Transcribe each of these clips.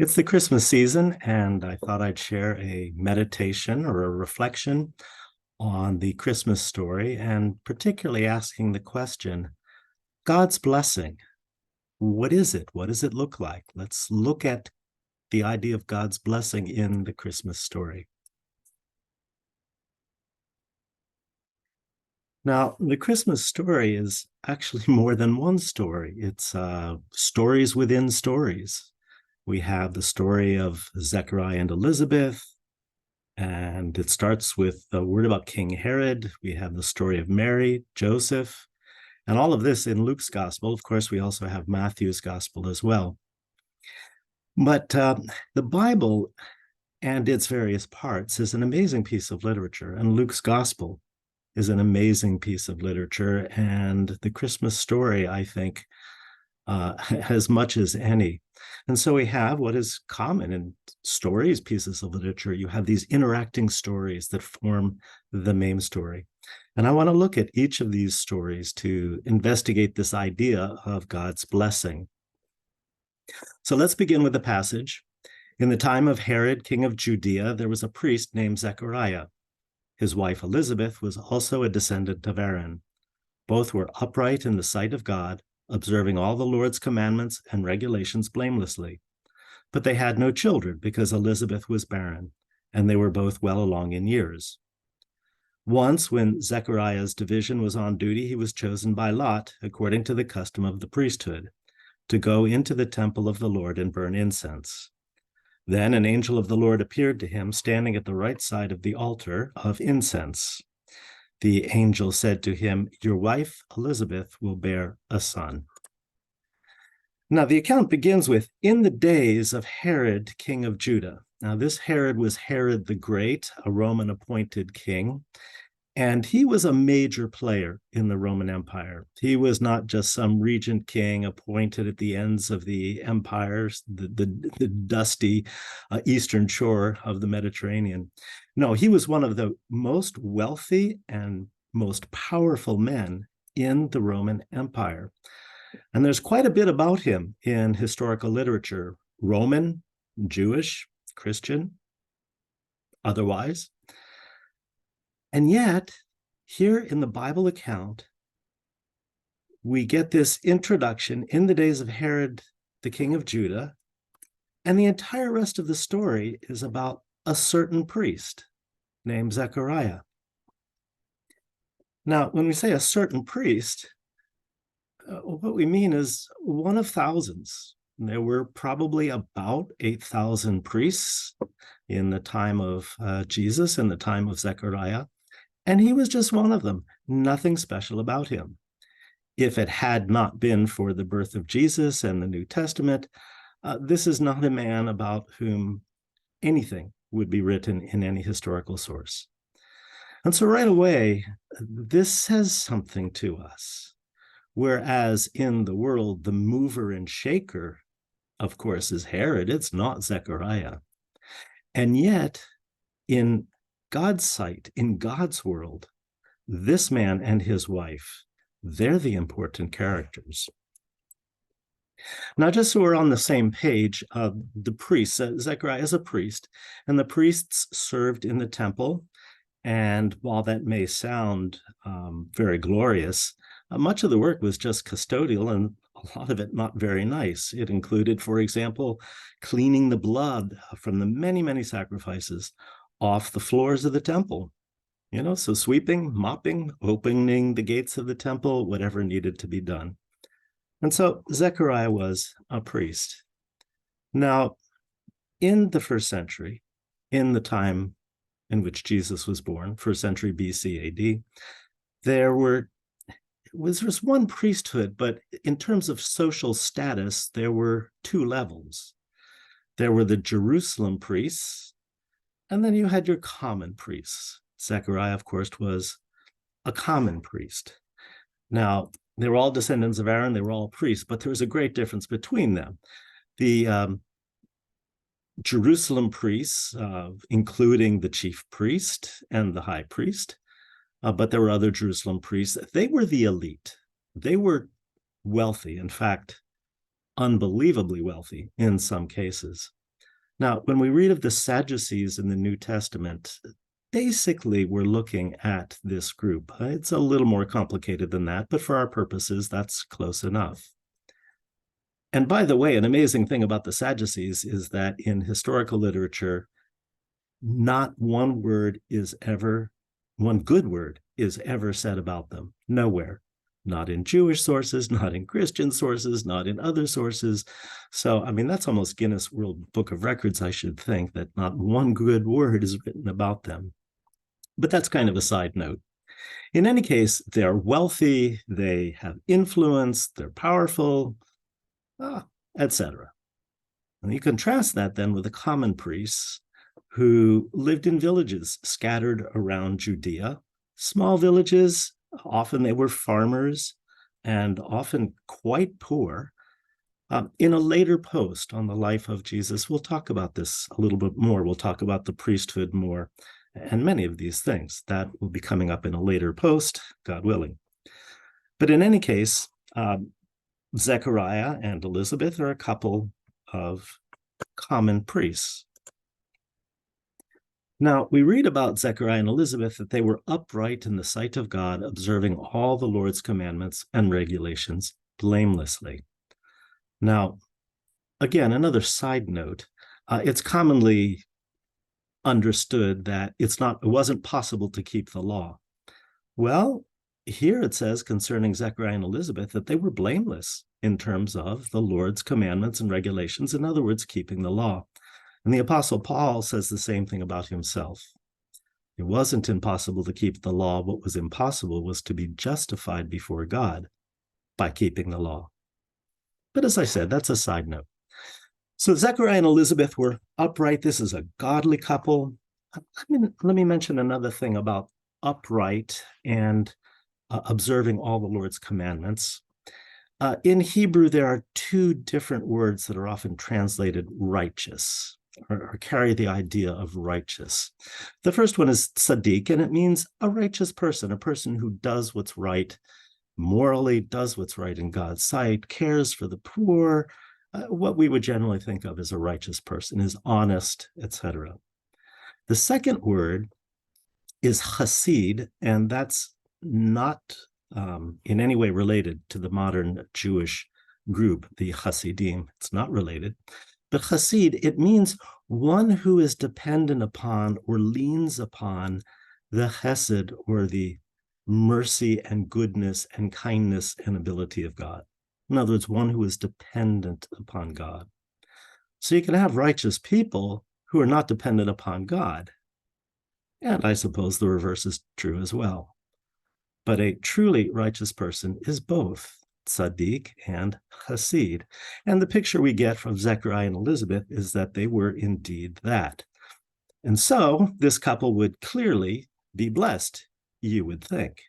It's the Christmas season, and I thought I'd share a meditation or a reflection on the Christmas story, and particularly asking the question, God's blessing, what is it? What does it look like? Let's look at the idea of God's blessing in the Christmas story. Now, the Christmas story is actually more than one story. It's stories within stories. We have the story of Zechariah and Elizabeth, and it starts with the word about King Herod. We have the story of Mary, Joseph, and all of this in Luke's gospel. Of course, we also have Matthew's gospel as well. But the Bible and its various parts is an amazing piece of literature, and Luke's gospel is an amazing piece of literature. And the Christmas story, I think, as much as any. And so we have what is common in stories, pieces of literature. You have these interacting stories that form the main story. And I want to look at each of these stories to investigate this idea of God's blessing. So let's begin with the passage. In the time of Herod, king of Judea, there was a priest named Zechariah. His wife Elizabeth was also a descendant of Aaron. Both were upright in the sight of God, observing all the Lord's commandments and regulations blamelessly. But they had no children because Elizabeth was barren, and they were both well along in years. Once, when Zechariah's division was on duty, he was chosen by lot, according to the custom of the priesthood, to go into the temple of the Lord and burn incense. Then an angel of the Lord appeared to him, standing at the right side of the altar of incense. The angel said to him, "Your wife, Elizabeth, will bear a son." Now, the account begins with, in the days of Herod, king of Judah. Now, this Herod was Herod the Great, a Roman appointed king, and he was a major player in the Roman Empire. He was not just some regent king appointed at the ends of the empires, the dusty eastern shore of the Mediterranean. No, he was one of the most wealthy and most powerful men in the Roman Empire. And there's quite a bit about him in historical literature, Roman, Jewish, Christian, otherwise. And yet, here in the Bible account, we get this introduction in the days of Herod, the king of Judah, and the entire rest of the story is about a certain priest named Zechariah. Now, when we say a certain priest, what we mean is one of thousands. There were probably about 8,000 priests in the time of Jesus, in the time of Zechariah. And he was just one of them, nothing special about him. If it had not been for the birth of Jesus and the New Testament, this is not a man about whom anything would be written in any historical source. And so right away, this says something to us. Whereas in the world, the mover and shaker, of course, is Herod, it's not Zechariah. And yet, in God's sight, in God's world, this man and his wife, they're the important characters. Now, just so we're on the same page, the priest, Zechariah is a priest, and the priests served in the temple. And while that may sound very glorious, much of the work was just custodial, and a lot of it not very nice. It included, for example, cleaning the blood from the many, many sacrifices off the floors of the temple. So sweeping, mopping, opening the gates of the temple, whatever needed to be done. And so Zechariah was a priest. Now, in the first century, in the time in which Jesus was born, first century BC AD, there was just one priesthood, but in terms of social status, there were two levels. There were the Jerusalem priests, and then you had your common priests. Zechariah, of course, was a common priest. Now, they were all descendants of Aaron, they were all priests, but there was a great difference between them. The Jerusalem priests, including the chief priest and the high priest, but there were other Jerusalem priests. They were the elite. They were wealthy, in fact, unbelievably wealthy in some cases. Now, when we read of the Sadducees in the New Testament, basically we're looking at this group. It's a little more complicated than that, but for our purposes, that's close enough. And by the way, an amazing thing about the Sadducees is that in historical literature, not one good word is ever said about them. Nowhere. Not in Jewish sources, not in Christian sources, not in other sources. So, I mean, that's almost Guinness World Book of Records, I should think, that not one good word is written about them. But that's kind of a side note. In any case, they're wealthy, they have influence, they're powerful, etc. And you contrast that then with the common priests who lived in villages scattered around Judea, small villages. Often they were farmers and often quite poor. In a later post on the life of Jesus, we'll talk about this a little bit more. We'll talk about the priesthood more and many of these things. That will be coming up in a later post, God willing. But in any case, Zechariah and Elizabeth are a couple of common priests. Now, we read about Zechariah and Elizabeth that they were upright in the sight of God, observing all the Lord's commandments and regulations blamelessly. Now, again, another side note, it's commonly understood that it wasn't possible to keep the law. Well, here it says concerning Zechariah and Elizabeth that they were blameless in terms of the Lord's commandments and regulations, in other words, keeping the law. And the Apostle Paul says the same thing about himself. It wasn't impossible to keep the law. What was impossible was to be justified before God by keeping the law. But as I said, that's a side note. So Zechariah and Elizabeth were upright. This is a godly couple. Let me mention another thing about upright and observing all the Lord's commandments. In Hebrew, there are two different words that are often translated righteous, or carry the idea of righteous. The first one is tzaddik, and it means a righteous person, a person who does what's right morally, does what's right in God's sight, cares for the poor, what we would generally think of as a righteous person, is honest, etc. The second word is chassid, and that's not in any way related to the modern Jewish group, the Hasidim. It's not related. But chassid, it means one who is dependent upon or leans upon the chesed, or the mercy and goodness and kindness and ability of God. In other words, one who is dependent upon God. So you can have righteous people who are not dependent upon God. And I suppose the reverse is true as well. But a truly righteous person is both tzaddik and chassid. And the picture we get from Zechariah and Elizabeth is that they were indeed that. And so this couple would clearly be blessed, you would think.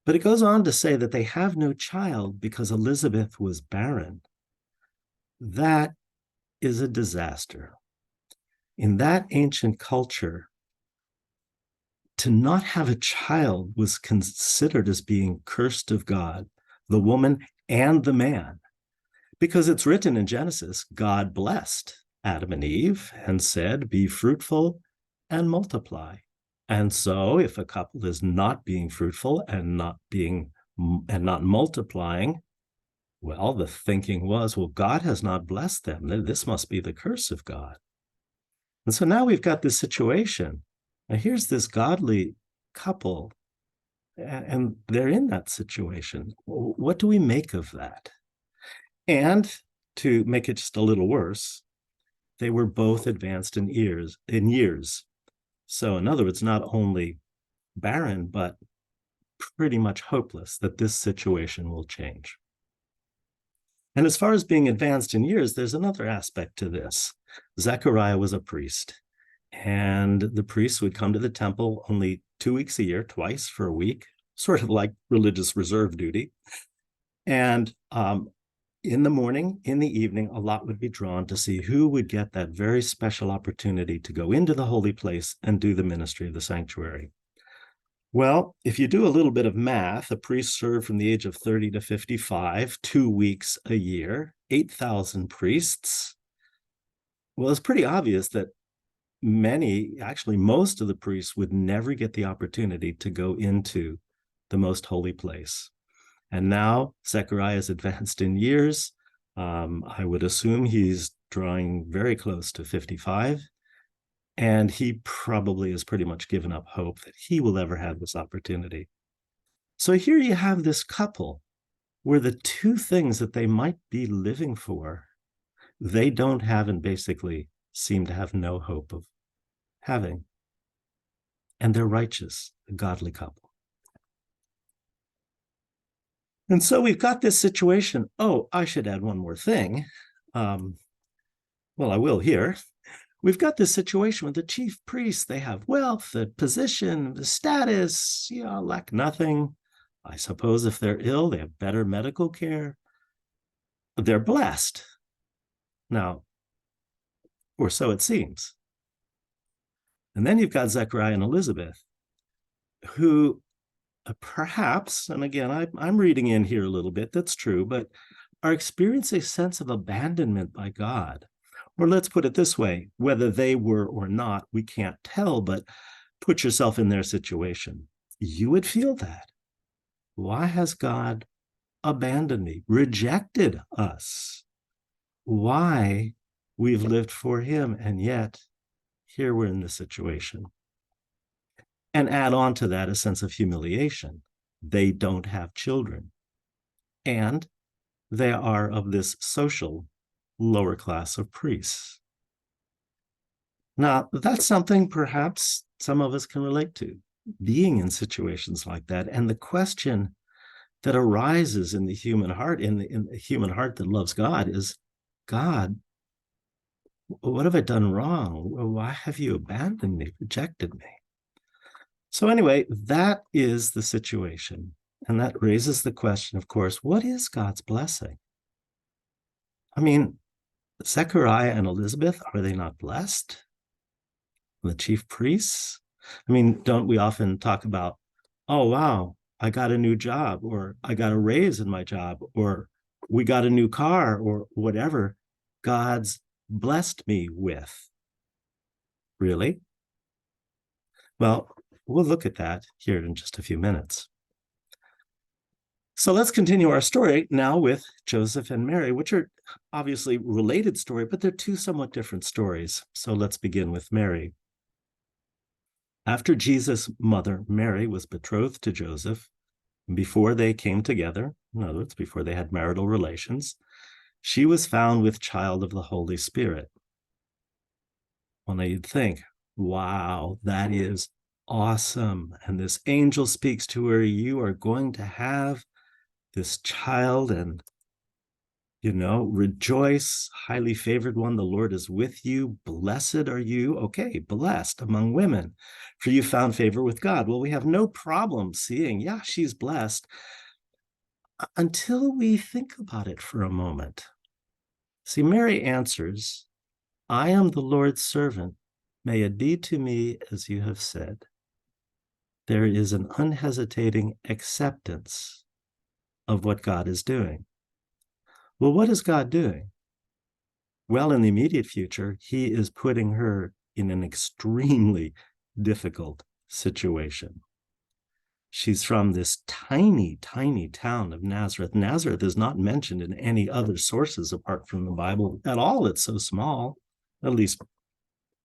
But it goes on to say that they have no child because Elizabeth was barren. That is a disaster. In that ancient culture, to not have a child was considered as being cursed of God, the woman and the man, because it's written in Genesis, God blessed Adam and Eve and said, be fruitful and multiply. And so if a couple is not being fruitful and not multiplying, well, the thinking was, well, God has not blessed them. This must be the curse of God. And so now we've got this situation. Now here's this godly couple, and they're in that situation. What do we make of that? And to make it just a little worse, they were both advanced in years. So in other words, not only barren, but pretty much hopeless that this situation will change. And as far as being advanced in years, there's another aspect to this. Zechariah was a priest, and the priests would come to the temple only 2 weeks a year, twice for a week, sort of like religious reserve duty. And in the morning, in the evening, a lot would be drawn to see who would get that very special opportunity to go into the holy place and do the ministry of the sanctuary. Well, if you do a little bit of math, a priest served from the age of 30 to 55, 2 weeks a year, 8,000 priests. Well, it's pretty obvious that many, actually most of the priests would never get the opportunity to go into the most holy place. And now Zechariah is advanced in years. I would assume he's drawing very close to 55. And he probably has pretty much given up hope that he will ever have this opportunity. So here you have this couple where the two things that they might be living for, they don't have and basically seem to have no hope of having. And they're righteous, a godly couple. And so we've got this situation. Oh, I should add one more thing. Well, I will here. We've got this situation with the chief priests. They have wealth, the position, the status, lack nothing. I suppose if they're ill, they have better medical care. They're blessed. Now, or so it seems. And then you've got Zechariah and Elizabeth, who perhaps, and again, I'm reading in here a little bit, that's true, but are experiencing a sense of abandonment by God. Or let's put it this way, whether they were or not, we can't tell, but put yourself in their situation. You would feel that. Why has God abandoned me, rejected us? Why we've lived for him, and yet here we're in this situation. And add on to that a sense of humiliation. They don't have children. And they are of this social lower class of priests. Now, that's something perhaps some of us can relate to, being in situations like that. And the question that arises in the human heart, in the human heart that loves God, is, God, what have I done wrong? Why have you abandoned me, rejected me? So anyway, that is the situation. And that raises the question, of course, what is God's blessing? I mean, Zechariah and Elizabeth, are they not blessed? The chief priests? I mean, don't we often talk about, oh, wow, I got a new job, or I got a raise in my job, or we got a new car, or whatever God's blessed me with. Really? Well, we'll look at that here in just a few minutes. So let's continue our story now with Joseph and Mary, which are obviously related story, but they're two somewhat different stories. So let's begin with Mary. After Jesus' mother, Mary, was betrothed to Joseph, before they came together, in other words, before they had marital relations, she was found with child of the Holy Spirit. Well, now you'd think, wow, that is awesome. And this angel speaks to her, you are going to have this child, and rejoice, highly favored one, the Lord is with you. Blessed are you. Okay, blessed among women, for you found favor with God. Well, we have no problem seeing, yeah, she's blessed, until we think about it for a moment. See, Mary answers, I am the Lord's servant. May it be to me as you have said. There is an unhesitating acceptance of what God is doing. Well, what is God doing? Well, in the immediate future, he is putting her in an extremely difficult situation. She's from this tiny, tiny town of Nazareth. Nazareth is not mentioned in any other sources apart from the Bible at all. It's so small, at least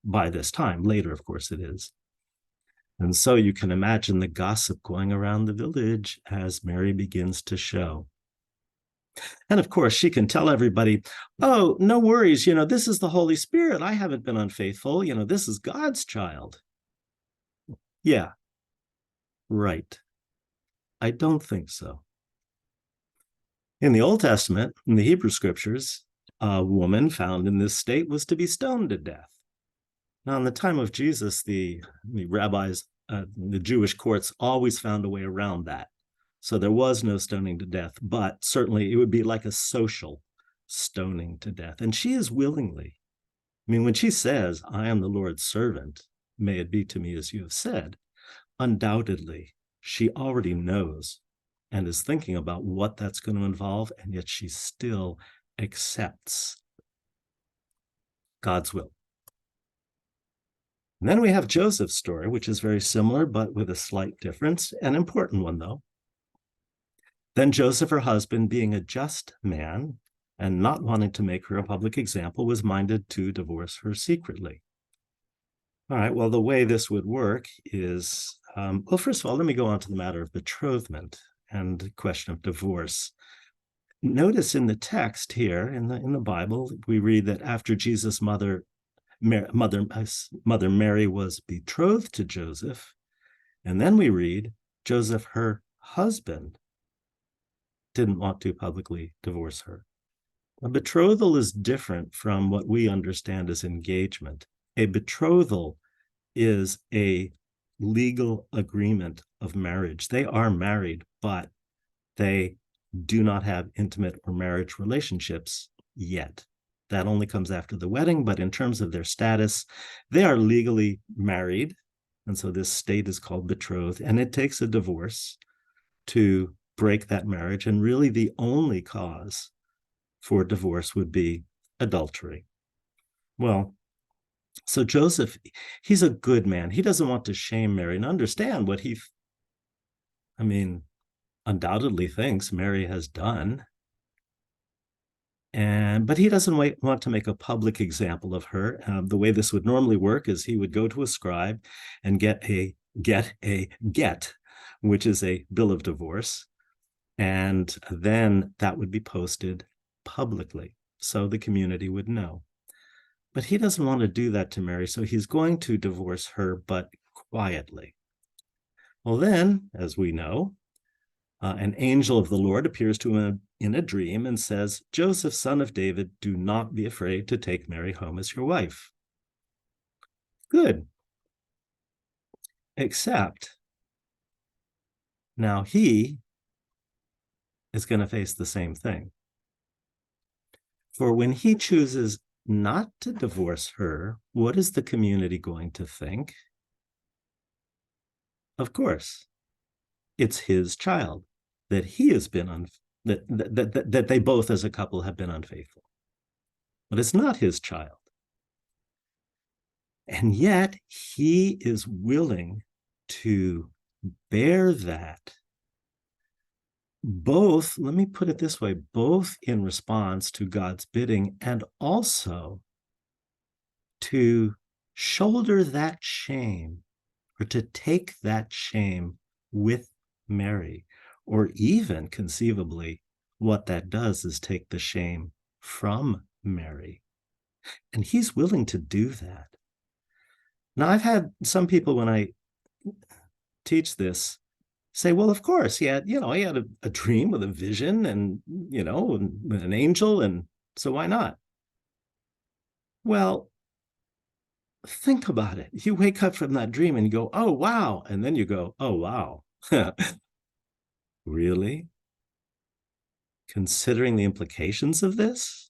by this time. Later, of course, it is. And so you can imagine the gossip going around the village as Mary begins to show. And of course, she can tell everybody, oh, no worries, this is the Holy Spirit. I haven't been unfaithful. This is God's child. Yeah, right. I don't think so. In the Old Testament, in the Hebrew scriptures, a woman found in this state was to be stoned to death. Now, in the time of Jesus, the rabbis, the Jewish courts always found a way around that. So there was no stoning to death, but certainly it would be like a social stoning to death. And she is willingly. I mean, when she says, I am the Lord's servant, may it be to me as you have said, undoubtedly, she already knows and is thinking about what that's going to involve, and yet she still accepts God's will. And then we have Joseph's story, which is very similar, but with a slight difference, an important one, though. Then Joseph, her husband, being a just man and not wanting to make her a public example, was minded to divorce her secretly. All right, well, the way this would work is, well, first of all, let me go on to the matter of betrothment and the question of divorce. Notice in the text here, in the Bible, we read that after Jesus' mother Mary was betrothed to Joseph, and then we read Joseph, her husband, didn't want to publicly divorce her. A betrothal is different from what we understand as engagement. A betrothal is a legal agreement of marriage. They are married, but they do not have intimate or marriage relationships yet. That only comes after the wedding, but in terms of their status, they are legally married. And so this state is called betrothed, and it takes a divorce to break that marriage. And really the only cause for divorce would be adultery. Well, so Joseph, he's a good man. He doesn't want to shame Mary, and understand what he, undoubtedly thinks Mary has done. But he doesn't want to make a public example of her. The way this would normally work is he would go to a scribe and get, which is a bill of divorce. And then that would be posted publicly so the community would know. But he doesn't want to do that to Mary, so he's going to divorce her, but quietly. Well, then, as we know, an angel of the Lord appears to him in a dream and says, Joseph, son of David, do not be afraid to take Mary home as your wife. Good. Except now he is going to face the same thing. For when he chooses not to divorce her, what is the community going to think? Of course, it's his child, that he has been that they both as a couple have been unfaithful. But it's not his child. And yet he is willing to bear that, both, let me put it this way, both in response to God's bidding and also to shoulder that shame, or to take that shame with Mary, or even conceivably what that does is take the shame from Mary. And he's willing to do that. Now, I've had some people, when I teach this, say, well, of course, he had a dream with a vision and, with an angel, and so why not? Well, think about it. You wake up from that dream and you go, oh, wow. And then you go, oh, wow. Really? Considering the implications of this?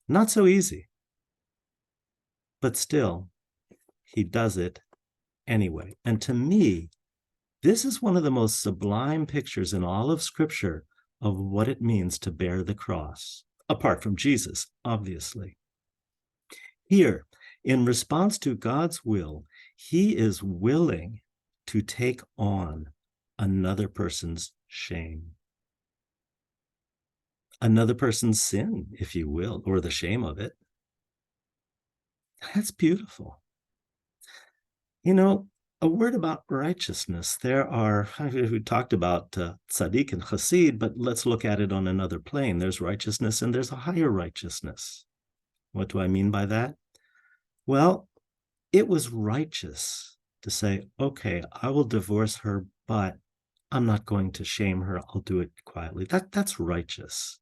Not so easy. But still, he does it anyway. And to me, this is one of the most sublime pictures in all of Scripture of what it means to bear the cross, apart from Jesus, obviously. Here, in response to God's will, he is willing to take on another person's shame, another person's sin, if you will, or the shame of it. That's beautiful. A word about righteousness. We talked about tzaddik and chassid, but let's look at it on another plane. There's righteousness and there's a higher righteousness. What do I mean by that? Well, it was righteous to say, okay, I will divorce her, but I'm not going to shame her. I'll do it quietly. That's righteous.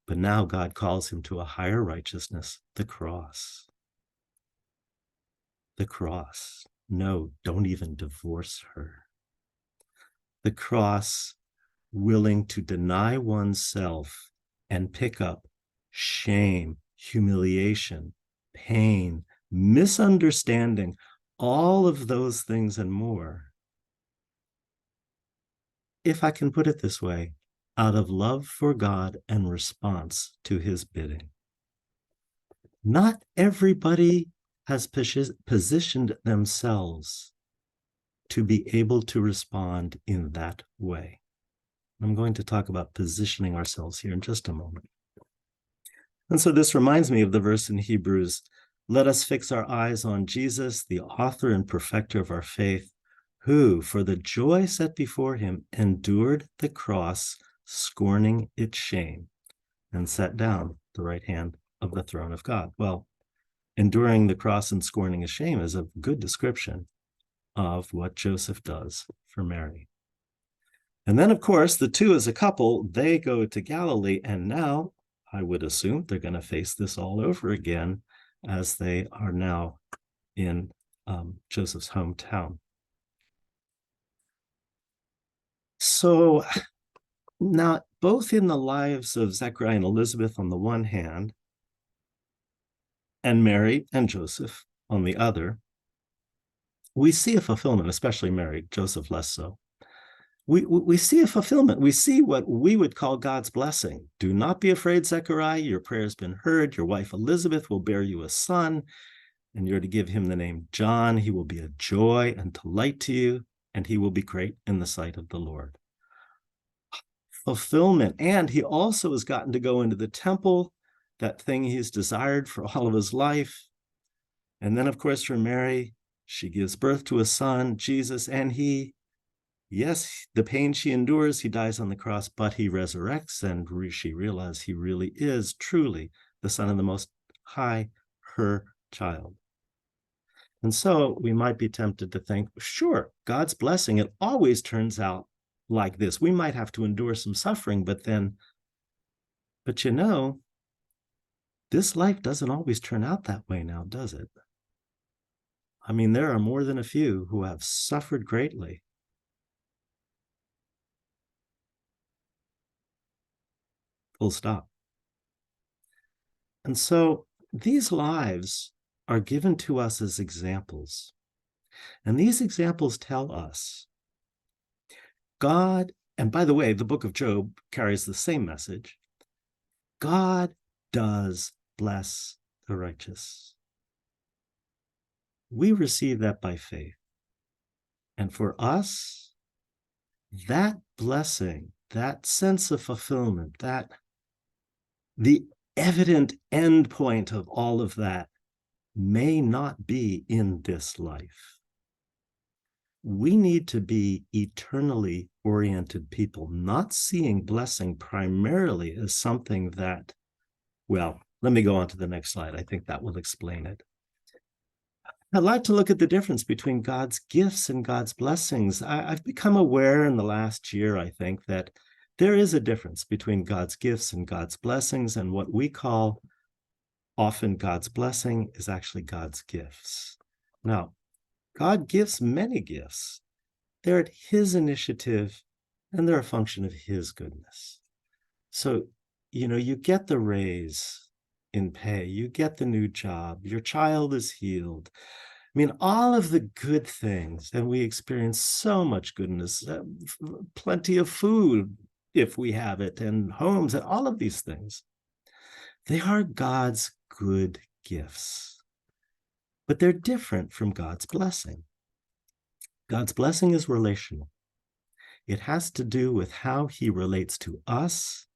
But now God calls him to a higher righteousness, the cross. The cross. No, don't even divorce her. The cross, willing to deny oneself and pick up shame, humiliation, pain, misunderstanding, all of those things and more. If I can put it this way, out of love for God and response to his bidding. Not everybody has positioned themselves to be able to respond in that way. I'm going to talk about positioning ourselves here in just a moment. And so this reminds me of the verse in Hebrews, let us fix our eyes on Jesus, the author and perfecter of our faith, who, for the joy set before him, endured the cross, scorning its shame, and sat down at the right hand of the throne of God. Well, enduring the cross and scorning his shame is a good description of what Joseph does for Mary. And then, of course, the two as a couple, they go to Galilee, and now I would assume they're going to face this all over again as they are now in Joseph's hometown. So now, both in the lives of Zechariah and Elizabeth on the one hand, and Mary and Joseph on the other, we see a fulfillment, especially Mary, Joseph less so. We see a fulfillment. We see what we would call God's blessing. Do not be afraid, Zechariah. Your prayer has been heard. Your wife Elizabeth will bear you a son, and you're to give him the name John. He will be a joy and delight to you, and he will be great in the sight of the Lord. Fulfillment. And he also has gotten to go into the temple, that thing he's desired for all of his life. And then, of course, for Mary, she gives birth to a son, Jesus, and yes, the pain she endures, he dies on the cross, but he resurrects, and she realizes he really is truly the Son of the Most High, her child. And so we might be tempted to think, sure, God's blessing, it always turns out like this. We might have to endure some suffering, but you know, this life doesn't always turn out that way now, does it? I mean, there are more than a few who have suffered greatly. Full stop. And so these lives are given to us as examples. And these examples tell us God, and by the way, the book of Job carries the same message. God does bless the righteous. We receive that by faith. And for us, that blessing, that sense of fulfillment, that the evident end point of all of that may not be in this life. We need to be eternally oriented people, not seeing blessing primarily as something that, well, let me go on to the next slide. I think that will explain it. I'd like to look at the difference between God's gifts and God's blessings. I've become aware in the last year, I think, that there is a difference between God's gifts and God's blessings, and what we call often God's blessing is actually God's gifts. Now, God gives many gifts. They're at his initiative, and they're a function of his goodness. So, you get the raise in pay, you get the new job, your child is healed. I mean, all of the good things, and we experience so much goodness, plenty of food if we have it, and homes, and all of these things. They are God's good gifts, but they're different from God's blessing. God's blessing is relational. It has to do with how he relates to us,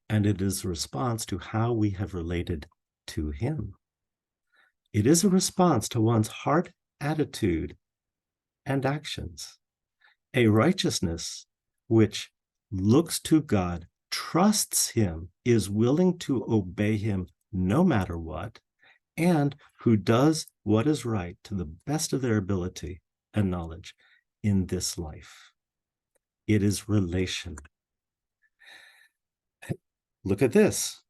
and it is a response to how we have related to him. It is a response to one's heart, attitude, and actions. A righteousness which looks to God, trusts him, is willing to obey him no matter what, and who does what is right to the best of their ability and knowledge in this life. It is relation. Look at this.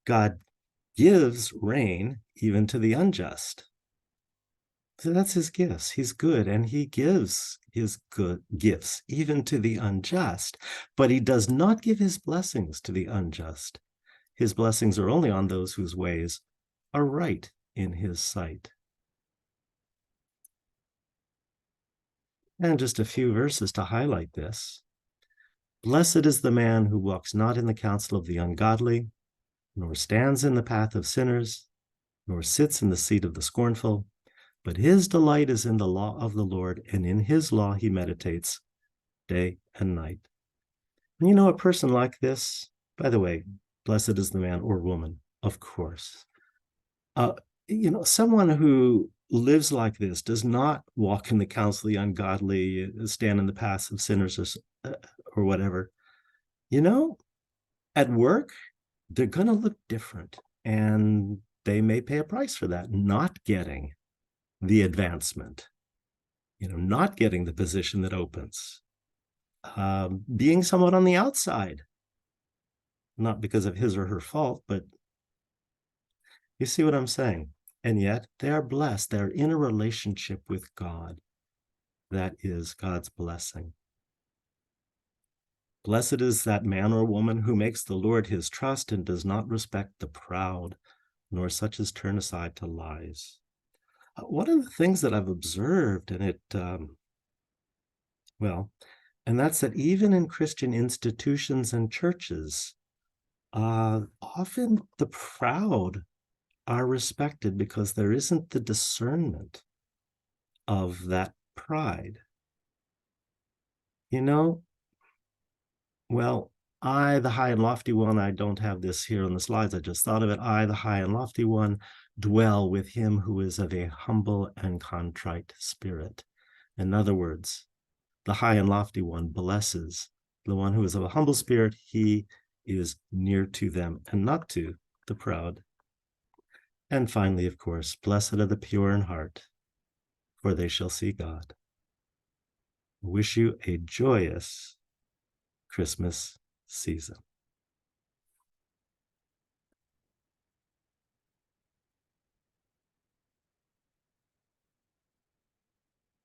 God gives rain even to the unjust. So that's his gifts. He's good, and he gives his good gifts even to the unjust, but he does not give his blessings to the unjust. His blessings are only on those whose ways are right in his sight. And just a few verses to highlight this. Blessed is the man who walks not in the counsel of the ungodly, nor stands in the path of sinners, nor sits in the seat of the scornful, but his delight is in the law of the Lord, and in his law he meditates day and night. And you know, a person like this, by the way, blessed is the man or woman, of course. Uh, someone who lives like this does not walk in the counsel of the ungodly, stand in the paths of sinners, or whatever. At work, they're going to look different, and they may pay a price for that, not getting the advancement, not getting the position that opens, being somewhat on the outside, not because of his or her fault, but you see what I'm saying? And yet they are blessed. They're in a relationship with God. That is God's blessing. Blessed is that man or woman who makes the Lord his trust and does not respect the proud, nor such as turn aside to lies. One of the things that I've observed, and that's that even in Christian institutions and churches, often the proud are respected because there isn't the discernment of that pride. I, the high and lofty one, I don't have this here on the slides, I just thought of it. I, the high and lofty one, dwell with him who is of a humble and contrite spirit. In other words, the high and lofty one blesses the one who is of a humble spirit. He is near to them and not to the proud. And finally, of course, blessed are the pure in heart, for they shall see God. I wish you a joyous Christmas season.